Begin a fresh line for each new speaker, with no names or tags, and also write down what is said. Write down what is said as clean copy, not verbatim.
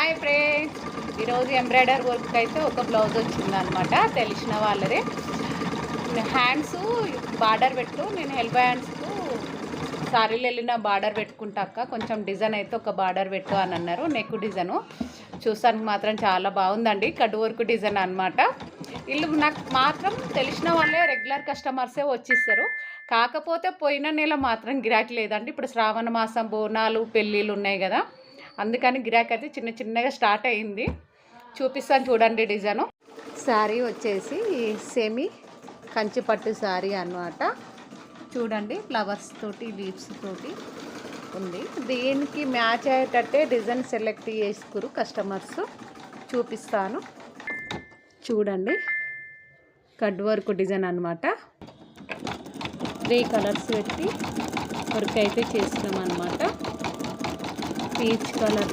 Hi friends, ఈరోజు embroider work అయితే ఒక బ్లౌజ్ వచ్చిందనమాట. తెలిసిన వాళ్ళదే. హ్యాండ్స్ బార్డర్ పెట్టు, నేను హెల్ప్ హ్యాండ్స్కు సారీలు వెళ్ళిన బార్డర్ పెట్టుకుంటాక కొంచెం డిజైన్ అయితే ఒక బార్డర్ పెట్టు అని అన్నారు. నెక్ డిజైను చూసానికి మాత్రం చాలా బాగుందండి. కట్ వర్క్ డిజైన్ అనమాట. వీళ్ళు నాకు మాత్రం తెలిసిన వాళ్ళే, రెగ్యులర్ కస్టమర్సే వచ్చిస్తారు. కాకపోతే పోయిన నెల మాత్రం గిరాకీ లేదండి. ఇప్పుడు శ్రావణ మాసం, బోనాలు, పెళ్ళిళ్ళు ఉన్నాయి కదా, అందుకని గిరాకీ అయితే చిన్నగా స్టార్ట్ అయింది. చూపిస్తాను చూడండి డిజైను. శారీ వచ్చేసి సెమీ కంచిపట్టు శారీ అన్నమాట. చూడండి, ఫ్లవర్స్ తోటి, లీవ్స్ తోటి ఉంది. దీనికి మ్యాచ్ అయ్యేటట్టే డిజైన్ సెలెక్ట్ చేసుకురు కస్టమర్స్. చూపిస్తాను చూడండి. కట్ వర్క్ డిజైన్ అన్నమాట. 3 కలర్స్ పెట్టి వర్క్ అయితే చేసినాం అన్నమాట. Peach colour